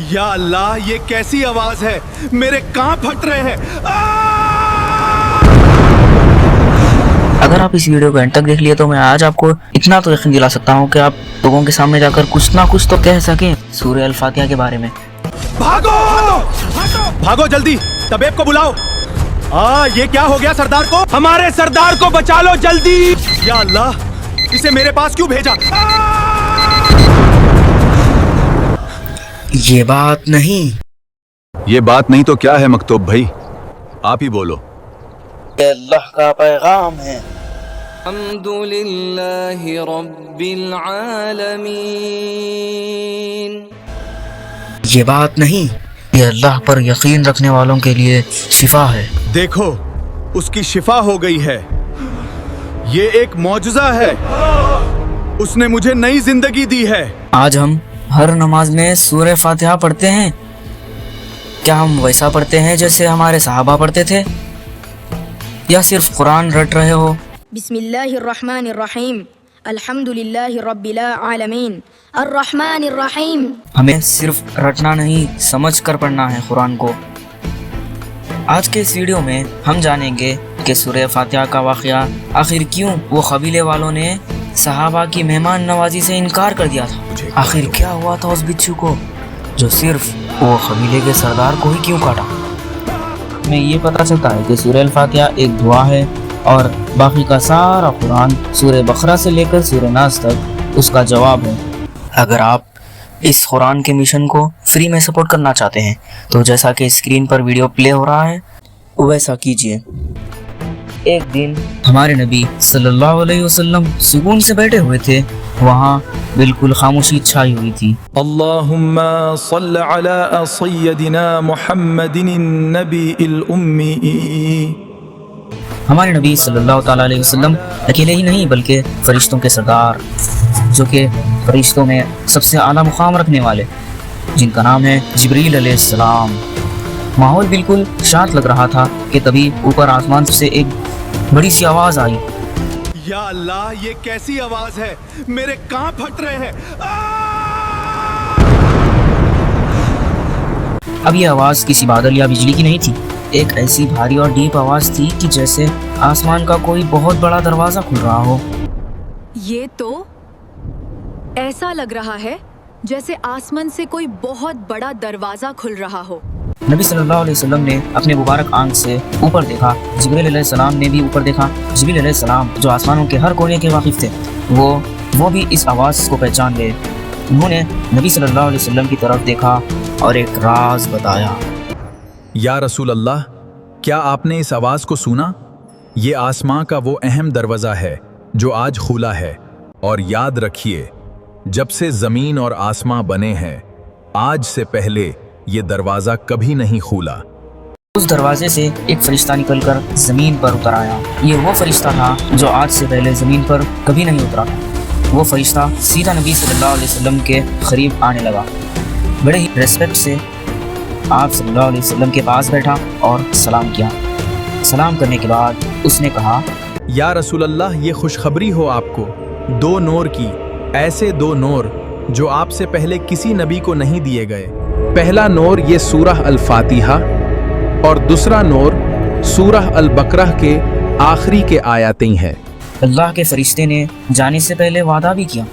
یا اللہ یہ کیسی آواز ہے، میرے کان پھٹ رہے ہیں۔ اگر آپ اس ویڈیو کو اینڈ تک دیکھ لیے تو میں آج آپ کو اتنا تو یقین دلا سکتا ہوں کہ آپ لوگوں کے سامنے جا کر کچھ نہ کچھ تو کہہ سکیں سورہ الفاتحہ کے بارے میں۔ بھاگو بھاگو جلدی، طبیب کو بلاؤ۔ یہ کیا ہو گیا سردار کو؟ ہمارے سردار کو بچا لو جلدی۔ یا اللہ اسے میرے پاس کیوں بھیجا؟ یہ بات نہیں، یہ بات نہیں تو کیا ہے مکتوب بھائی؟ آپ ہی بولو۔ یہ اللہ کا پیغام ہے۔ الحمد للہ رب العالمین۔ یہ بات نہیں، یہ اللہ پر یقین رکھنے والوں کے لیے شفا ہے۔ دیکھو اس کی شفا ہو گئی ہے، یہ ایک معجزہ ہے، اس نے مجھے نئی زندگی دی ہے۔ آج ہم ہر نماز میں سورہ فاتحہ پڑھتے ہیں۔ کیا ہم ویسا پڑھتے ہیں جیسے ہمارے صحابہ پڑھتے تھے، یا صرف قرآن رٹ رہے ہو؟ بسم اللہ الرحمن الرحیم، الحمد للہ رب العالمین، الرحمن الرحیم۔ ہمیں صرف رٹنا نہیں، سمجھ کر پڑھنا ہے قرآن کو۔ آج کے اس ویڈیو میں ہم جانیں گے کہ سورہ فاتحہ کا واقعہ آخر کیوں وہ قبیلے والوں نے صحابہ کی مہمان نوازی سے انکار کر دیا تھا۔ آخر کیا ہوا تھا اس بچھو کو جو صرف وہ قبیلے کے سردار کو ہی کیوں کاٹا؟ ہمیں یہ پتہ چلتا ہے کہ سورہ الفاتحہ ایک دعا ہے اور باقی کا سارا قرآن سورہ بقرہ سے لے کر سورہ ناس تک اس کا جواب ہے۔ اگر آپ اس قرآن کے مشن کو فری میں سپورٹ کرنا چاہتے ہیں تو جیسا کہ اسکرین پر ویڈیو پلے ہو رہا ہے ویسا کیجئے۔ ایک دن ہمارے نبی صلی اللہ علیہ وسلم سکون سے بیٹھے ہوئے تھے، وہاں بالکل خاموشی چھائی ہوئی تھی۔ اللہم صل علی سیدنا محمد النبی الأمی۔ ہمارے نبی صلی اللہ تعالیٰ علیہ وسلم اکیلے ہی نہیں بلکہ فرشتوں کے سردار، جو کہ فرشتوں میں سب سے اعلیٰ مقام رکھنے والے، جن کا نام ہے جبریل علیہ السلام۔ ماحول بالکل شانت لگ رہا تھا کہ تبھی اوپر آسمان سے ایک بڑی سی آواز آئی۔ یا اللہ یہ کیسی آواز ہے، میرے کان پھٹ رہے ہیں۔ اب یہ آواز کسی بادل یا بجلی کی نہیں تھی، ایک ایسی بھاری اور ڈیپ آواز تھی کہ جیسے آسمان کا کوئی بہت بڑا دروازہ کھل رہا ہو۔ یہ تو ایسا لگ رہا ہے جیسے آسمان سے کوئی بہت بڑا دروازہ کھل رہا ہو۔ نبی صلی اللہ علیہ وسلم نے اپنے مبارک آنکھ سے اوپر دیکھا، جبریل علیہ السلام نے بھی اوپر دیکھا۔ جبریل علیہ السلام جو آسمانوں کے ہر کونے کے واقف تھے، وہ بھی اس آواز کو پہچان گئے۔ انہوں نے نبی صلی اللہ علیہ وسلم کی طرف دیکھا اور ایک راز بتایا۔ یا رسول اللہ، کیا آپ نے اس آواز کو سنا؟ یہ آسماں کا وہ اہم دروازہ ہے جو آج کھلا ہے، اور یاد رکھیے جب سے زمین اور آسماں بنے ہیں آج سے پہلے یہ دروازہ کبھی نہیں کھلا۔ اس دروازے سے ایک فرشتہ نکل کر زمین پر اتر آیا۔ یہ وہ فرشتہ تھا جو آج سے پہلے زمین پر کبھی نہیں اترا۔ وہ فرشتہ سیدھا نبی صلی اللہ علیہ وسلم کے قریب آنے لگا، بڑے ہی ریسپیکٹ سے آپ صلی اللہ علیہ وسلم کے پاس بیٹھا اور سلام کیا۔ سلام کرنے کے بعد اس نے کہا، یا رسول اللہ، یہ خوشخبری ہو آپ کو دو نور کی، ایسے دو نور جو آپ سے پہلے کسی نبی کو نہیں دیے گئے۔ پہلا نور یہ سورہ الفاتحہ اور دوسرا نور سورہ البقرہ کے آخری کے آیاتیں ہیں۔ اللہ کے فرشتے نے جانے سے پہلے وعدہ بھی کیا،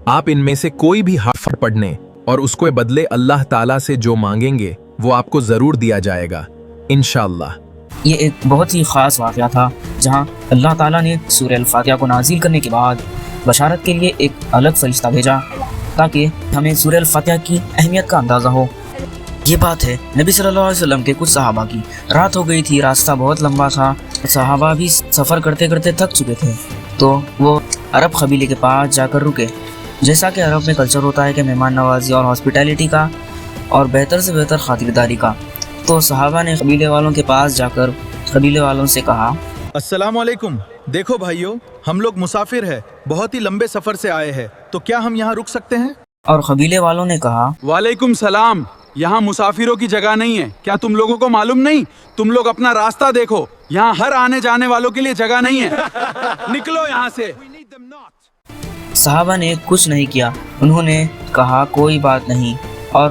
آپ ان میں سے کوئی بھی حرف پڑھنے اور اس کو بدلے اللہ تعالیٰ سے جو مانگیں گے وہ آپ کو ضرور دیا جائے گا انشاءاللہ۔ یہ ایک بہت ہی خاص واقعہ تھا جہاں اللہ تعالیٰ نے سورہ الفاتحہ کو نازل کرنے کے بعد بشارت کے لیے ایک الگ فرشتہ بھیجا تاکہ ہمیں سورہ الفاتحہ کی اہمیت کا اندازہ ہو۔ یہ بات ہے نبی صلی اللہ علیہ وسلم کے کچھ صحابہ کی۔ رات ہو گئی تھی، راستہ بہت لمبا تھا، صحابہ بھی سفر کرتے کرتے تھک چکے تھے، تو وہ عرب قبیلے کے پاس جا کر رکے۔ جیسا کہ عرب میں کلچر ہوتا ہے کہ مہمان نوازی اور ہاسپٹیلٹی کا اور بہتر سے بہتر خاطرداری کا، تو صحابہ نے قبیلے والوں کے پاس جا کر قبیلے والوں سے کہا، السلام علیکم، دیکھو بھائیو، ہم لوگ مسافر ہیں، بہت ہی لمبے سفر سے آئے ہیں، تو کیا ہم یہاں رک سکتے ہیں؟ اور قبیلے والوں نے کہا، وعلیکم سلام، یہاں مسافروں کی جگہ نہیں ہے، کیا تم لوگوں کو معلوم نہیں؟ تم لوگ اپنا راستہ دیکھو، یہاں ہر آنے جانے والوں کے لیے جگہ نہیں ہے، نکلو یہاں سے۔ صحابہ نے کچھ نہیں کیا، انہوں نے کہا کوئی بات نہیں، اور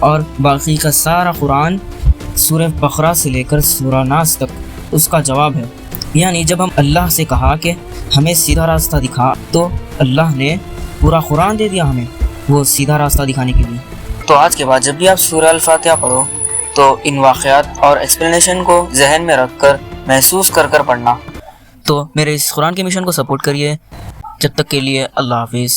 اور باقی کا سارا قرآن سورہ بقرہ سے لے کر سورہ ناس تک اس کا جواب ہے۔ یعنی جب ہم اللہ سے کہا کہ ہمیں سیدھا راستہ دکھا تو اللہ نے پورا قرآن دے دیا ہمیں وہ سیدھا راستہ دکھانے کے لیے۔ تو آج کے بعد جب بھی آپ سورہ الفاتحہ پڑھو تو ان واقعات اور ایکسپلینیشن کو ذہن میں رکھ کر محسوس کر کر پڑھنا۔ تو میرے اس قرآن کے مشن کو سپورٹ کریے۔ جب تک کے لیے اللہ حافظ۔